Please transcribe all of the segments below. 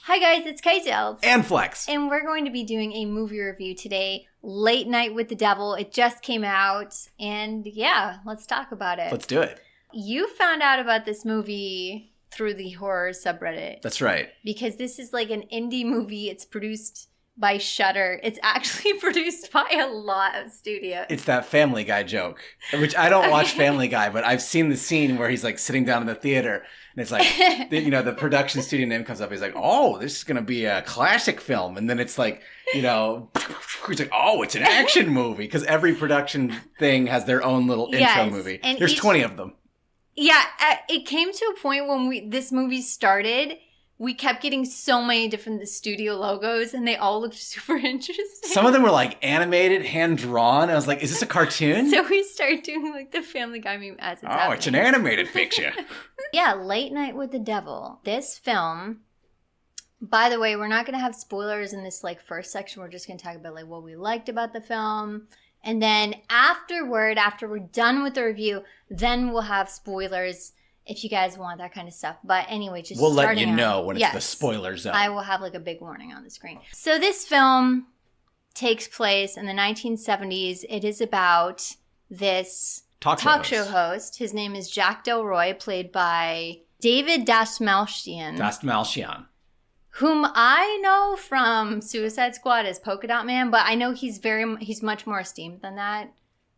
Hi guys, it's Kaitel. And Flex. And we're going to be doing a movie review today, Late Night with the Devil. It just came out, and yeah, let's talk about it. Let's do it. You found out about this movie through the horror subreddit. That's right. Because this is like an indie movie. It's produced by Shudder. It's actually produced by a lot of studios. It's that Family Guy joke, which I don't watch Family Guy, but I've seen the scene where he's like sitting down in the theater and it's like, the production studio name comes up. He's like, oh, this is going to be a classic film. And then it's like, he's like, oh, it's an action movie. Because every production thing has their own little intro movie. And there's 20 of them. Yeah, it came to a point when this movie started, we kept getting so many different studio logos, and they all looked super interesting. Some of them were like animated, hand-drawn. I was like, is this a cartoon? So we started doing like the Family Guy meme as it's happening. It's an animated picture. Yeah, Late Night with the Devil. This film, by the way, we're not going to have spoilers in this like first section. We're just going to talk about like what we liked about the film. And then after we're done with the review, then we'll have spoilers if you guys want that kind of stuff. But anyway, we'll let you know when it's the spoiler zone. I will have like a big warning on the screen. So this film takes place in the 1970s. It is about this talk show host. His name is Jack Delroy, played by David Dasmalchian. Whom I know from Suicide Squad as Polka Dot Man, but I know he's much more esteemed than that.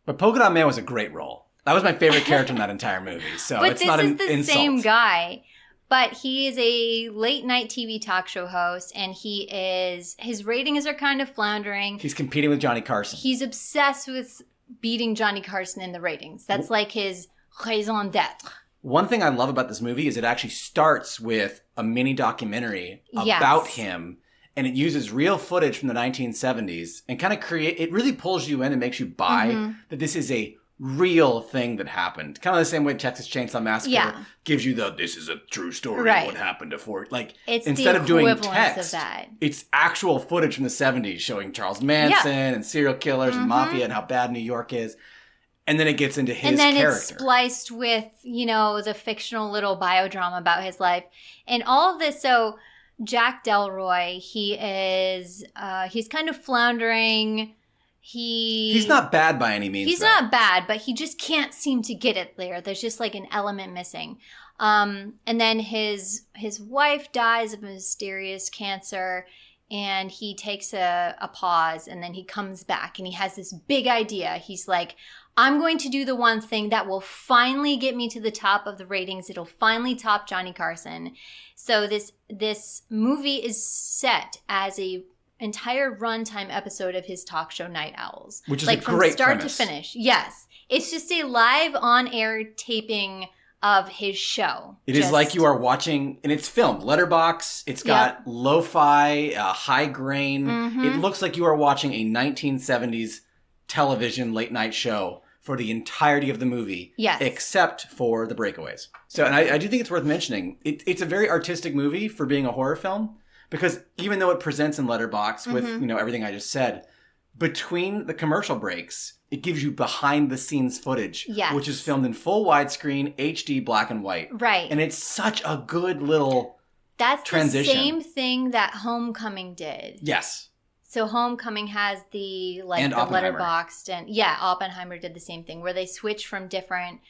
But Polka Dot Man was a great role. That was my favorite character in that entire movie. So but it's not an insult. But this is the same guy. But he is a late night TV talk show host, and his ratings are kind of floundering. He's competing with Johnny Carson. He's obsessed with beating Johnny Carson in the ratings. That's like his raison d'etre. One thing I love about this movie is it actually starts with a mini documentary about him. And it uses real footage from the 1970s and kind of it really pulls you in and makes you buy that this is a real thing that happened. Kind of the same way Texas Chainsaw Massacre gives you this is a true story of what happened to Fort. Like, it's instead of doing text, of that. It's actual footage from the 70s showing Charles Manson and serial killers and mafia and how bad New York is. And then it gets into his character. And then it's spliced with, the fictional little biodrama about his life. And all of this, so Jack Delroy, he's kind of floundering. He's not bad by any means. He's not bad, but he just can't seem to get it there. There's just like an element missing. And then his wife dies of a mysterious cancer, and he takes a pause, and then he comes back, and he has this big idea. He's like, I'm going to do the one thing that will finally get me to the top of the ratings. It'll finally top Johnny Carson. So this movie is set as a entire runtime episode of his talk show Night Owls. Which is like a great from start premise. to finish. Yes. It's just a live on-air taping of his show. It is like you are watching, and it's filmed. Letterbox. It's got lo-fi, high grain. It looks like you are watching a 1970s television late night show for the entirety of the movie. Yes. Except for the breakaways. So, and I do think it's worth mentioning, it's a very artistic movie for being a horror film. Because even though it presents in Letterbox with, everything I just said, between the commercial breaks, it gives you behind-the-scenes footage, which is filmed in full widescreen, HD, black and white. Right. And it's such a good little transition. That's the same thing that Homecoming did. Yes. So Homecoming has the letterboxed, and Oppenheimer did the same thing, where they switch from different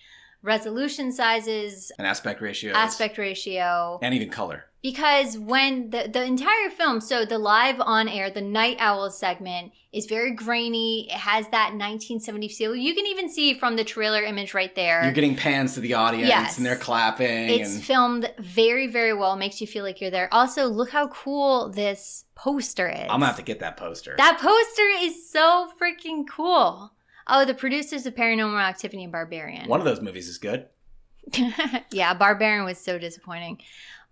resolution sizes and aspect ratio, and even color. Because when the entire film, so the live on air, the Night Owls segment is very grainy. It has that 1970s feel. You can even see from the trailer image right there. You're getting pans to the audience and they're clapping. It's filmed very, very well. It makes you feel like you're there. Also, look how cool this poster is. I'm going to have to get that poster. That poster is so freaking cool. Oh, the producers of Paranormal Activity and Barbarian. One of those movies is good. Yeah, Barbarian was so disappointing.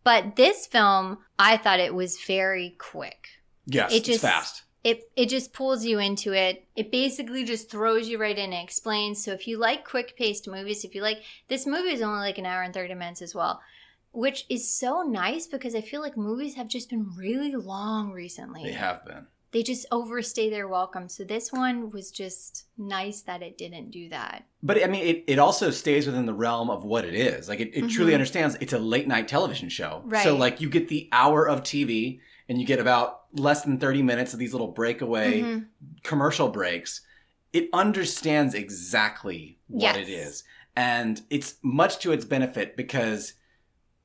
But this film, I thought it was very quick. Yes, it's fast. It just pulls you into it. It basically just throws you right in and explains. So if you like quick-paced movies, this movie is only like an hour and 30 minutes as well, which is so nice because I feel like movies have just been really long recently. They have been. they just overstay their welcome. So this one was just nice that it didn't do that. But I mean, it also stays within the realm of what it is. Like it truly understands it's a late night television show. Right. So like you get the hour of TV and you get about less than 30 minutes of these little breakaway commercial breaks. It understands exactly what it is. And it's much to its benefit because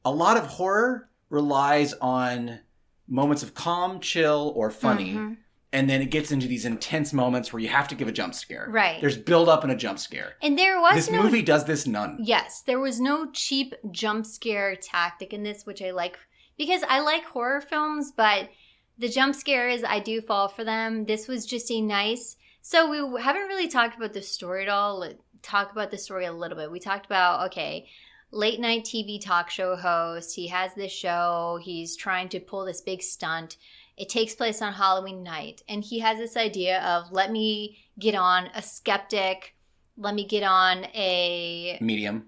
a lot of horror relies on moments of calm, chill, or funny. And then it gets into these intense moments where you have to give a jump scare. Right. There's build up and a jump scare. And there was This movie does this none. Yes. There was no cheap jump scare tactic in this, which I like. Because I like horror films, but the jump scares, I do fall for them. This was just a nice... So we haven't really talked about the story at all. Let's talk about the story a little bit. We talked about, okay, late night TV talk show host. He has this show. He's trying to pull this big stunt. It takes place on Halloween night. And he has this idea of, let me get on a skeptic. Let me get on a medium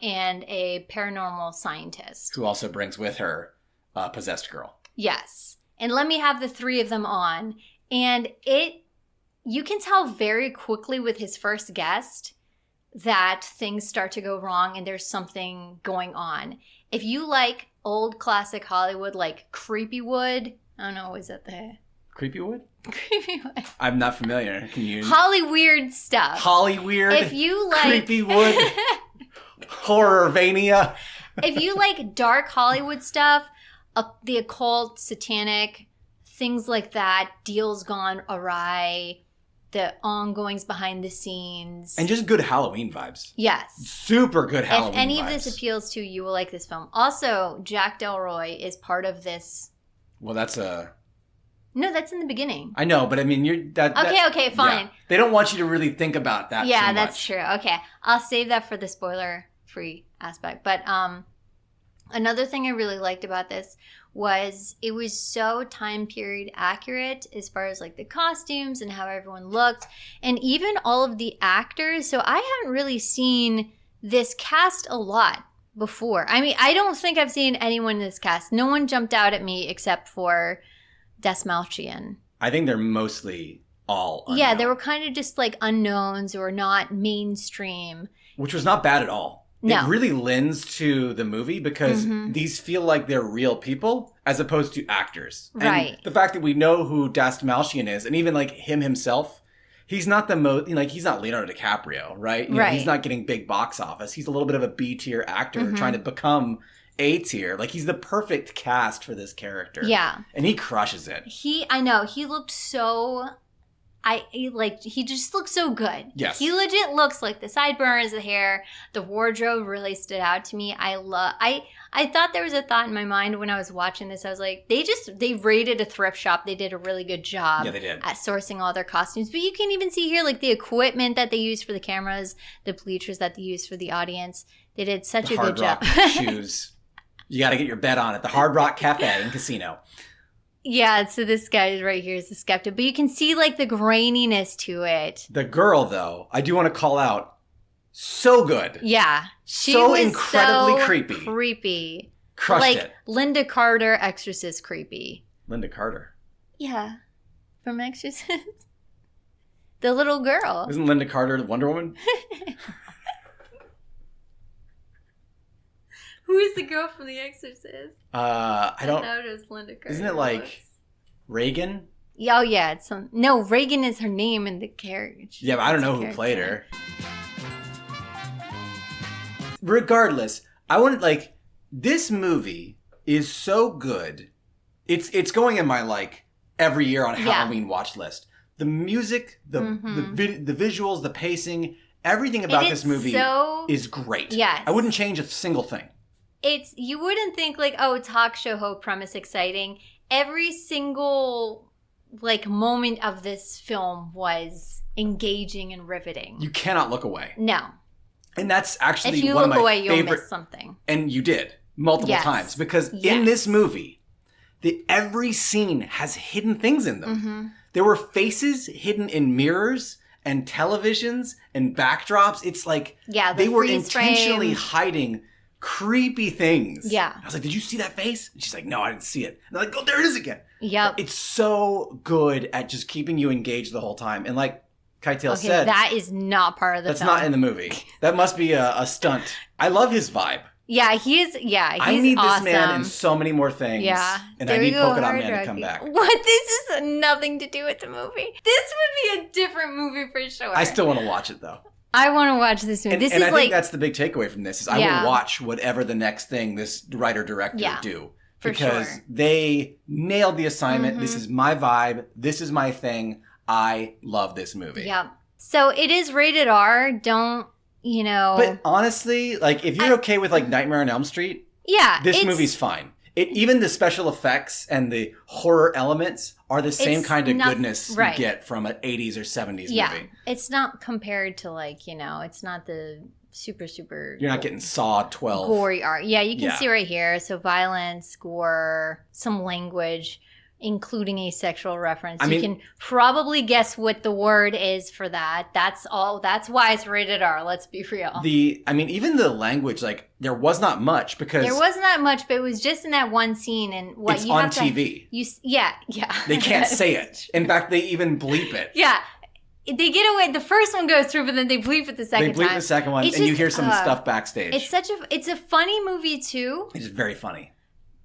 and a paranormal scientist. Who also brings with her a possessed girl. Yes. And let me have the three of them on. And you can tell very quickly with his first guest that things start to go wrong and there's something going on. If you like old classic Hollywood, like Creepywood, I don't know, is that the... Creepywood? Creepywood. I'm not familiar. Can you... Hollyweird stuff. Hollyweird. If you like... Creepywood. Horrorvania. If you like dark Hollywood stuff, the occult, satanic, things like that, deals gone awry, the ongoings behind the scenes. And just good Halloween vibes. Yes. Super good Halloween vibes. If any of this appeals to you, you will like this film. Also, Jack Delroy is part of this. Well, that's a... No, that's in the beginning. I know, but I mean, you're... Okay, fine. Yeah. They don't want you to really think about that Yeah, too much. That's true. Okay, I'll save that for the spoiler-free aspect. But another thing I really liked about this was it was so time period accurate as far as like the costumes and how everyone looked and even all of the actors. So I haven't really seen this cast a lot before. I mean, I don't think I've seen anyone in this cast. No one jumped out at me except for Dasmalchian. I think they're mostly all unknown. Yeah, they were kind of just like unknowns or not mainstream. Which was not bad at all. No. It really lends to the movie because these feel like they're real people as opposed to actors. Right. And the fact that we know who Dasmalchian is, and even like him himself, he's not the most, like he's not Leonardo DiCaprio, right? You know, he's not getting big box office. He's a little bit of a B-tier actor trying to become A-tier. Like he's the perfect cast for this character. Yeah. And he crushes it. I know, he looked so... he just looks so good. Yes. He legit looks like the sideburns, the hair, the wardrobe really stood out to me. I thought there was a thought in my mind when I was watching this. I was like, they raided a thrift shop. They did a really good job Yeah, they did. at sourcing all their costumes. But you can even see here like the equipment that they used for the cameras, the bleachers that they used for the audience. They did such a good job. Hard Rock shoes. You got to get your bet on at the Hard Rock Cafe and Casino. Yeah, so this guy right here is the skeptic. But you can see like the graininess to it. The girl, though, I do want to call out, so good. Yeah. She so was incredibly so creepy. Creepy. Crushed like it. Linda Carter, Exorcist creepy. Linda Carter. Yeah. From Exorcist. The little girl. Isn't Linda Carter the Wonder Woman? Who is the girl from The Exorcist? I don't... know it was Linda Carter. Isn't it like Reagan? Oh, yeah. No, Reagan is her name in the carriage. Yeah, but I don't know who played her. Regardless, I wanted, like, this movie is so good. It's going in my, like, every year on Halloween watch list. The music, the visuals, the pacing, everything about this movie is great. Yes. I wouldn't change a single thing. You wouldn't think like, oh, talk show hope premise exciting. Every single like moment of this film was engaging and riveting. You cannot look away. No. And that's actually if you one look of my away, you'll favorite... miss something. And you did multiple times because in this movie, every scene has hidden things in them. There were faces hidden in mirrors and televisions and backdrops. It's like they were intentionally hiding creepy things. Yeah. I was like, did you see that face? And she's like, no, I didn't see it. And I'm like, oh, there it is again. Yep. It's so good at just keeping you engaged the whole time. And like Keitel said, that is not part of the film. That's not in the movie. That must be a stunt. I love his vibe. Yeah, he's I need awesome. this man in so many more things. Yeah. And I need Polka Dot Man to come back. What? This has nothing to do with the movie. This would be a different movie for sure. I still want to watch it though. I want to watch this movie. And I think that's the big takeaway from this is I Yeah. will watch whatever the next thing this writer-director do. For Because sure. they nailed the assignment. This is my vibe. This is my thing. I love this movie. Yep. So it is rated R. Don't, But honestly, like if you're okay with like Nightmare on Elm Street, yeah, this movie's fine. Even the special effects and the horror elements are the same kind of goodness you get from an 80s or 70s movie. Yeah, it's not compared to like, it's not the super You're not getting Saw 12 gory art. Yeah, you can see right here. So violence, gore, some language, including a sexual reference. You can probably guess what the word is for that. That's all. That's why it's rated R. Let's be real. Even the language, like there was not much because there wasn't that much, but it was just in that one scene. And what it's you on have TV. Yeah. They can't say it. In fact, they even bleep it. Yeah. They get away. The first one goes through, but then they bleep it the second time. They bleep the second one, and you hear some stuff backstage. It's a funny movie too. It's very funny.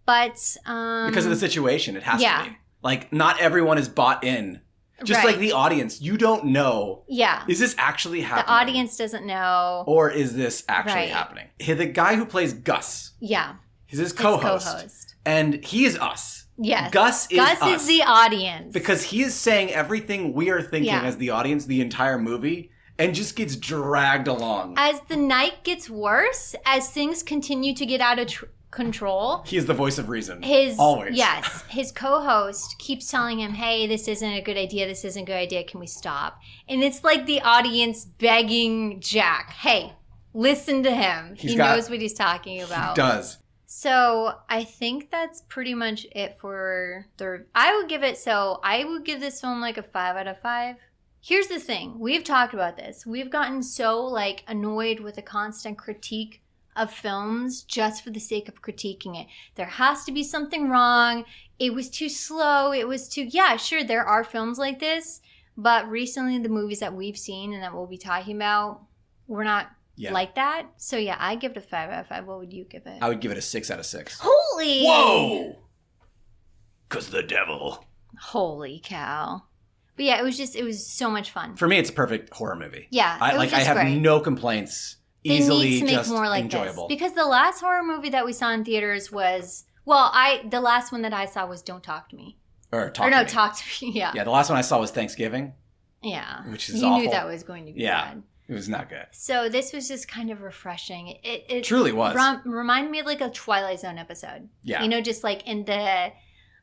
But because of the situation, it has to be. Like, not everyone is bought in. Just like the audience, you don't know. Yeah. Is this actually happening? The audience doesn't know. Or is this actually happening? The guy who plays Gus. Yeah. He's his co-host. And he is us. Yes. Gus is the audience. Because he is saying everything we are thinking as the audience the entire movie. And just gets dragged along. As the night gets worse, as things continue to get out of control. He is the voice of reason. Always. Yes. His co-host keeps telling him, hey, this isn't a good idea. This isn't a good idea. Can we stop? And it's like the audience begging Jack, hey, listen to him. He knows what he's talking about. He does. So I think that's pretty much it for I would give this film like a 5 out of 5. Here's the thing. We've talked about this. We've gotten so annoyed with the constant critique of films just for the sake of critiquing it. There has to be something wrong. It was too slow. It was too... Yeah, sure, there are films like this, but recently the movies that we've seen and that we'll be talking about were not like that. So yeah, I give it a 5 out of 5. What would you give it? I would give it a 6 out of 6. Holy! Whoa! 'Cause the devil. Holy cow. But yeah, it was so much fun. For me, it's a perfect horror movie. Yeah, I have no complaints. Easily need to make more like enjoyable. This. Because the last horror movie that we saw in theaters was the last one that I saw was Don't Talk to Me. Talk to Me. Talk to Me. Yeah. Yeah, the last one I saw was Thanksgiving. Yeah. Which is awful. You knew that was going to be bad. It was not good. So this was just kind of refreshing. It truly was. Reminded me of like a Twilight Zone episode. Yeah. Just like in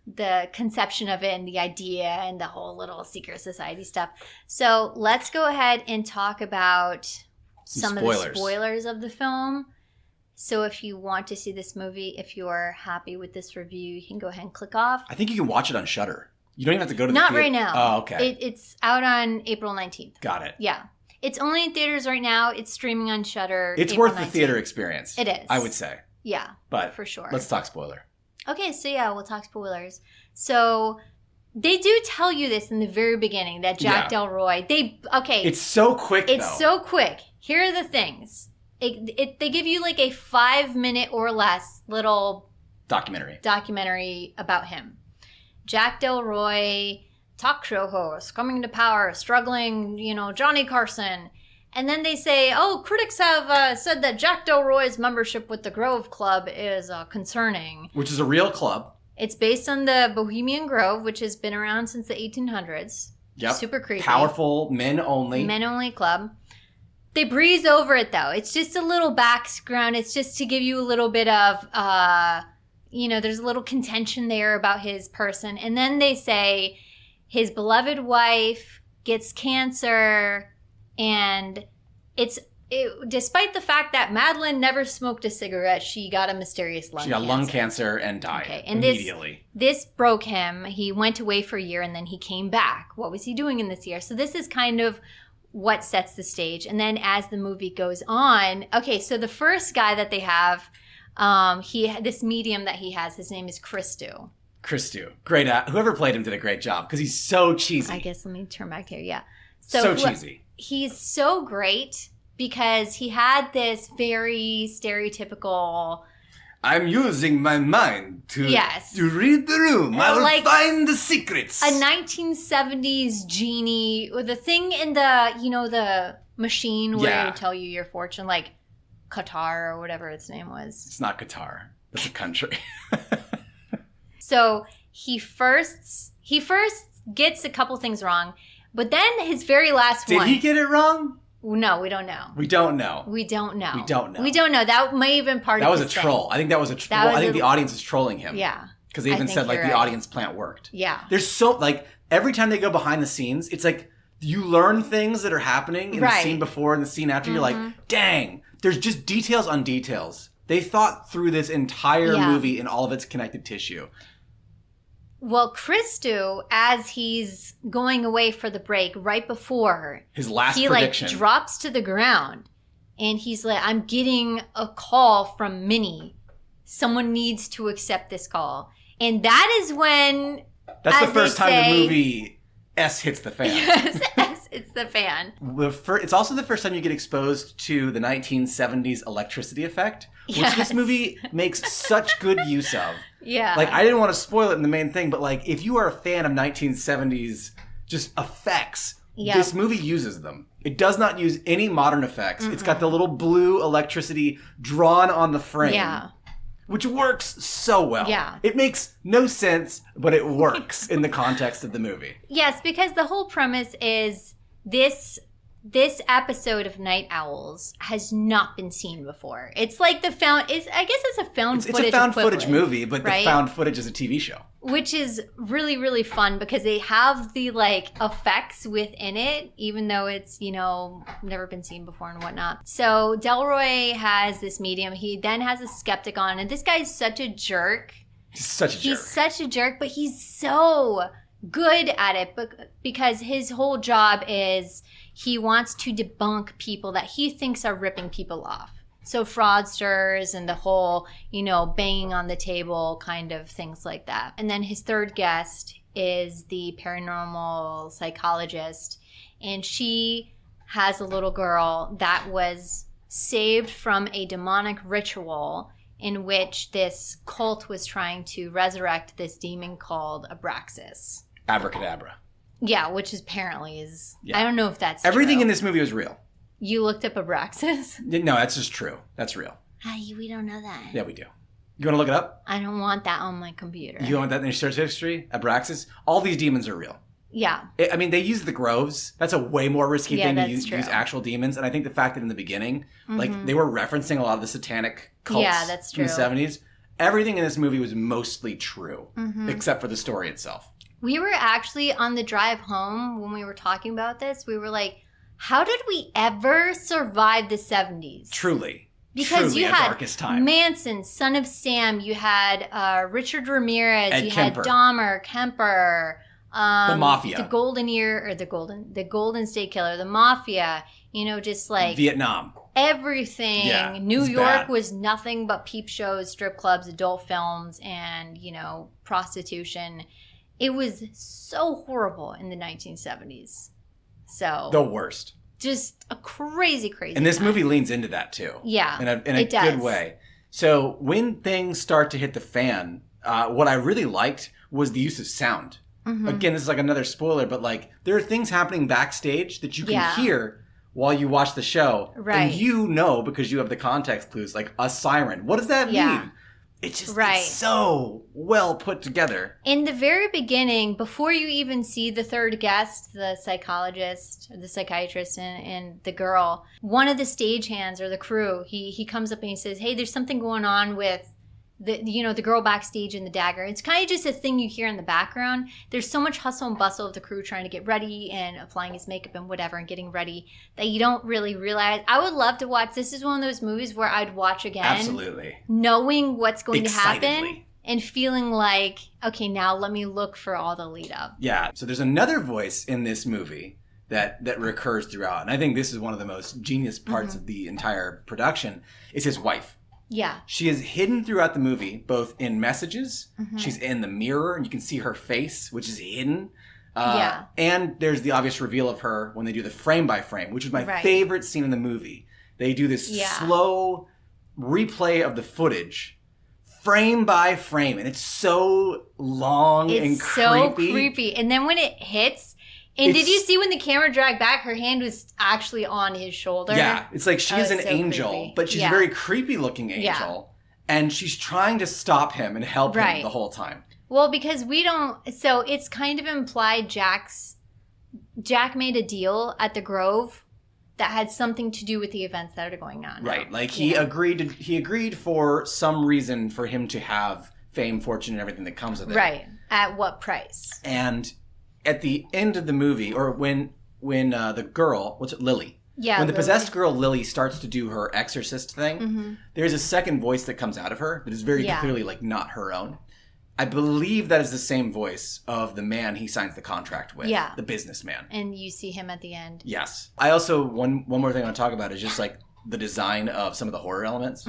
the conception of it and the idea and the whole little secret society stuff. So let's go ahead and talk about some of the spoilers of the film. So if you want to see this movie, if you're happy with this review, you can go ahead and click off. I think you can watch it on Shudder. You don't even have to go to the theater. Not right now. Oh, okay. It's out on April 19th. Got it. Yeah. It's only in theaters right now. It's streaming on Shudder. It's April worth 19th. the theater experience. It is. I would say. Yeah. But for sure. Let's talk spoiler. Okay, so yeah, we'll talk spoilers. So they do tell you this in the very beginning that Jack Delroy. It's so quick. It's so quick. Here are the things. They give you like a 5-minute or less little documentary about him. Jack Delroy, talk show host, coming to power, struggling, Johnny Carson. And then they say, critics have said that Jack Delroy's membership with the Grove Club is concerning. Which is a real club. It's based on the Bohemian Grove, which has been around since the 1800s. Yep. Super creepy. Powerful, men only club. They breeze over it, though. It's just a little background. It's just to give you a little bit of, there's a little contention there about his person. And then they say his beloved wife gets cancer, and despite the fact that Madeline never smoked a cigarette, she got a mysterious lung cancer. She got lung cancer and died immediately. This broke him. He went away for a year, and then he came back. What was he doing in this year? So this is kind of what sets the stage. And then as the movie goes on, okay, so the first guy that they have, this medium that he has, his name is Christu. Christu. Great. Whoever played him did a great job because he's so cheesy. I guess let me turn back here. Yeah. So cheesy. He's so great because he had this very stereotypical... I'm using my mind to read the room. I will find the secrets. A 1970s genie, or the thing in the, the machine where it tell you your fortune, like Qatar or whatever its name was. It's not Qatar. That's a country. So he first gets a couple things wrong, but then his very last one. Did he get it wrong? No, we don't know. We don't know. We don't know. We don't know. We don't know. That may have been part of That was a troll. I think that was a troll. I think the audience is trolling him. Yeah. Because they even said, the audience plant worked. Yeah. There's so, every time they go behind the scenes, it's like you learn things that are happening in the scene before and the scene after. You're like, dang, there's just details on details. They thought through this entire movie and all of its connected tissue. Well, Christu, as he's going away for the break, right before his last prediction, he drops to the ground, and he's like, "I'm getting a call from Minnie. Someone needs to accept this call." And that is when that's the first time the movie S hits the fan. Yes, S hits the fan. It's also the first time you get exposed to the 1970s electricity effect, which this movie makes such good use of. Yeah. I didn't want to spoil it in the main thing, but if you are a fan of 1970s just effects, this movie uses them. It does not use any modern effects. It's got the little blue electricity drawn on the frame. Yeah. Which works so well. Yeah. It makes no sense, but it works in the context of the movie. Yes, because the whole premise is this episode of Night Owls has not been seen before. It's like I guess it's a found footage. It's a found footage movie, but the found footage is a TV show. Which is really, really fun because they have the effects within it, even though it's, never been seen before and whatnot. So Delroy has this medium. He then has a skeptic on, and this guy's such a jerk. He's such a jerk, but he's so good at it because his whole job is he wants to debunk people that he thinks are ripping people off. So fraudsters and the whole, banging on the table kind of things like that. And then his third guest is the paranormal psychologist. And she has a little girl that was saved from a demonic ritual in which this cult was trying to resurrect this demon called Abraxas. Abracadabra. Yeah, which apparently is... Yeah. I don't know if that's Everything true. In this movie was real. You looked up Abraxas? No, that's just true. That's real. We don't know that. Yeah, we do. You want to look it up? I don't want that on my computer. You want that in your search history? Abraxas? All these demons are real. Yeah. They use the groves. That's a way more risky thing to use actual demons. And I think the fact that in the beginning, they were referencing a lot of the satanic cults that's true. In the 70s. Everything in this movie was mostly true, except for the story itself. We were actually on the drive home when we were talking about this. We were like, how did we ever survive the 70s? Truly. Because you had darkest time. Manson, Son of Sam, you had Richard Ramirez, Ed you Kemper. had Dahmer, Kemper, the Mafia, the the Golden State Killer, the Mafia, just Vietnam. Everything. Yeah, New York bad. Was nothing but peep shows, strip clubs, adult films, and, prostitution. It was so horrible in the 1970s. So the worst. Just a crazy And this movie leans into that too. Yeah, in a good way. So when things start to hit the fan, what I really liked was the use of sound. Again, this is another spoiler, but there are things happening backstage that you can hear while you watch the show. Right. And because you have the context clues, a siren. What does that mean? It's just it's so well put together. In the very beginning, before you even see the third guest, the psychologist, the psychiatrist, and the girl, one of the stagehands or the crew, he comes up and he says, "Hey, there's something going on with the girl backstage and the dagger." It's kind of just a thing you hear in the background. There's so much hustle and bustle of the crew trying to get ready and applying his makeup and whatever and getting ready that you don't really realize. I would love to watch. This is one of those movies where I'd watch again. Absolutely. Knowing what's going to happen and feeling okay, now let me look for all the lead up. Yeah. So there's another voice in this movie that recurs throughout. And I think this is one of the most genius parts of the entire production is his wife. Yeah. She is hidden throughout the movie, both in messages. She's in the mirror, and you can see her face, which is hidden. And there's the obvious reveal of her when they do the frame by frame, which is my favorite scene in the movie. They do this slow replay of the footage, frame by frame, and it's so long and creepy. It's so creepy. And then when it hits... And did you see when the camera dragged back, her hand was actually on his shoulder? Yeah, it's like she is an angel, creepy. But she's a very creepy looking angel. And she's trying to stop him and help him the whole time. Well, because we don't... So it's kind of implied Jack made a deal at the Grove that had something to do with the events that are going on. Right, like he agreed for some reason for him to have fame, fortune, and everything that comes with it. Right, at what price? And... at the end of the movie, or when the girl, Lily? Yeah, when the possessed girl Lily starts to do her exorcist thing, there's a second voice that comes out of her that is very clearly like not her own. I believe that is the same voice of the man he signs the contract with, the businessman. And you see him at the end. Yes. I also, one more thing I want to talk about is just like the design of some of the horror elements.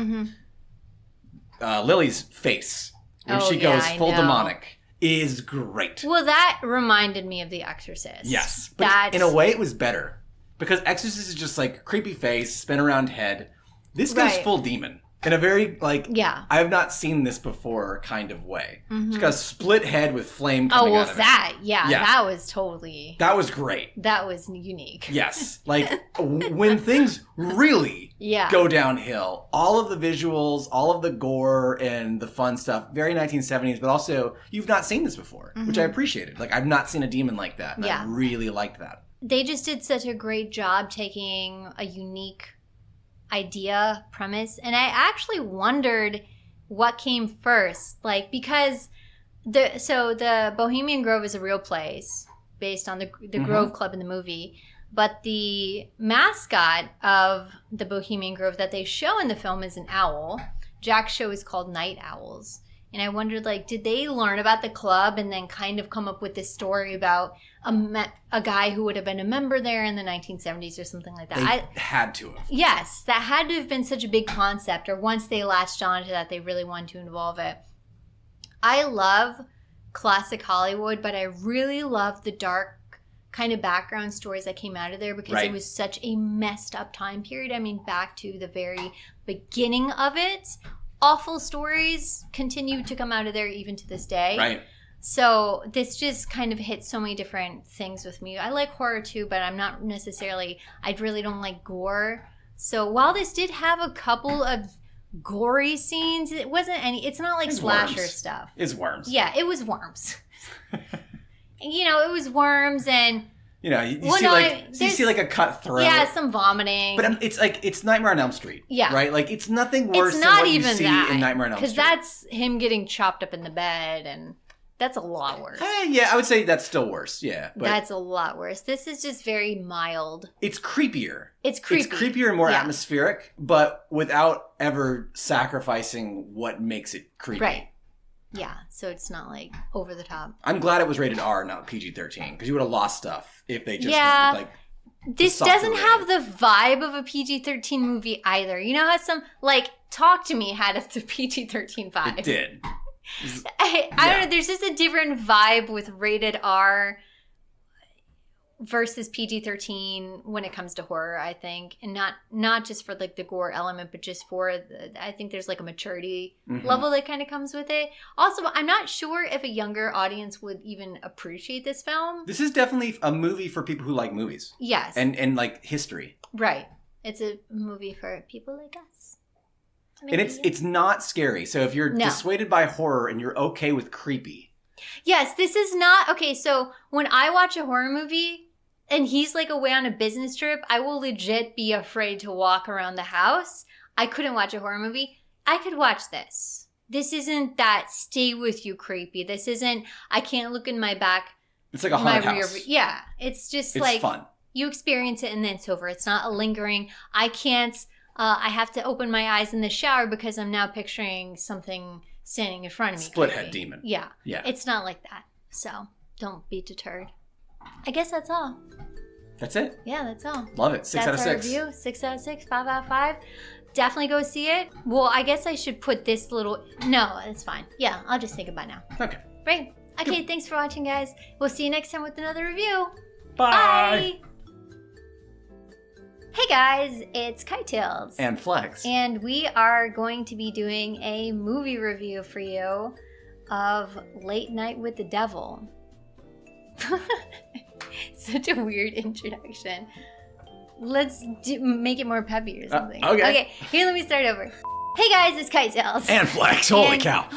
Lily's face, when she goes full demonic, is great. Well, that reminded me of The Exorcist. Yes. But in a way, it was better. Because Exorcist is just like creepy face, spin around head. This goes full demon. In a very, like, I have not seen this before kind of way. She's got a split head with flame coming out of it. That was totally... that was great. That was unique. Yes. Like, when things really go downhill, all of the visuals, all of the gore and the fun stuff, very 1970s, but also, you've not seen this before, which I appreciated. Like, I've not seen a demon like that, and I really liked that. They just did such a great job taking a unique idea, premise, and I actually wondered what came first, like, because the Bohemian Grove is a real place based on the Grove Club in the movie, but the mascot of the Bohemian Grove that they show in the film is an owl. Jack's show is called Night Owls, and I wondered, like, did they learn about the club and then kind of come up with this story about a guy who would have been a member there in the 1970s or something like that? They had to have. Yes, that had to have been such a big concept, or once they latched on to that, they really wanted to involve it. I love classic Hollywood, but I really love the dark kind of background stories that came out of there because it was such a messed up time period. I mean, back to the very beginning of it, awful stories continue to come out of there even to this day. Right. So this just kind of hits so many different things with me. I like horror too, but I'm not necessarily, I really don't like gore. So while this did have a couple of gory scenes, it wasn't it's not like slasher stuff. It's worms. Yeah, it was worms. It was worms and... You see like a cut throat. Yeah, some vomiting. But it's Nightmare on Elm Street. Yeah. Right? Like, it's nothing worse than what you see in Nightmare on Elm Street. Because that's him getting chopped up in the bed and... That's a lot worse. Yeah, I would say that's still worse. Yeah. But that's a lot worse. This is just very mild. It's creepier. It's creepy. It's creepier and more atmospheric, but without ever sacrificing what makes it creepy. Right. Yeah, so it's not like over the top. I'm glad it was rated R, not PG-13, because you would have lost stuff if they just this doesn't have the vibe of a PG-13 movie either. You know how some, like, Talk to Me had a PG-13 vibe. It did. I don't know. There's just a different vibe with rated R versus PG-13 when it comes to horror, I think, and not just for like the gore element, but just for I think there's like a maturity level that kind of comes with it. Also, I'm not sure if a younger audience would even appreciate this film. This is definitely a movie for people who like movies. Yes, and like history. Right. It's a movie for people like us. Maybe. And it's not scary. So if you're dissuaded by horror and you're okay with creepy. Yes, this is not... Okay, so when I watch a horror movie and he's like away on a business trip, I will legit be afraid to walk around the house. I couldn't watch a horror movie. I could watch this. This isn't that stay with you creepy. This isn't... I can't look in my back. It's like a haunted house. Yeah, it's just like... fun. You experience it and then it's over. It's not a lingering... I can't... I have to open my eyes in the shower because I'm now picturing something standing in front of me. Split head demon. Yeah. It's not like that. So don't be deterred. I guess that's all. That's it. Yeah, that's all. Love it. 6 out of 6. That's our review. 6 out of 6, 5 out of 5. Definitely go see it. Well, I guess I should put this little... No, it's fine. Yeah, I'll just say goodbye now. Okay. Great. Okay, thanks for watching, guys. We'll see you next time with another review. Bye. Bye. Hey guys, it's Kite-Tails. And Flex. And we are going to be doing a movie review for you of Late Night with the Devil. Such a weird introduction. Let's make it more peppy or something. Okay. Okay, here, let me start over. Hey guys, it's Kite-Tails. And Flex. Holy cow.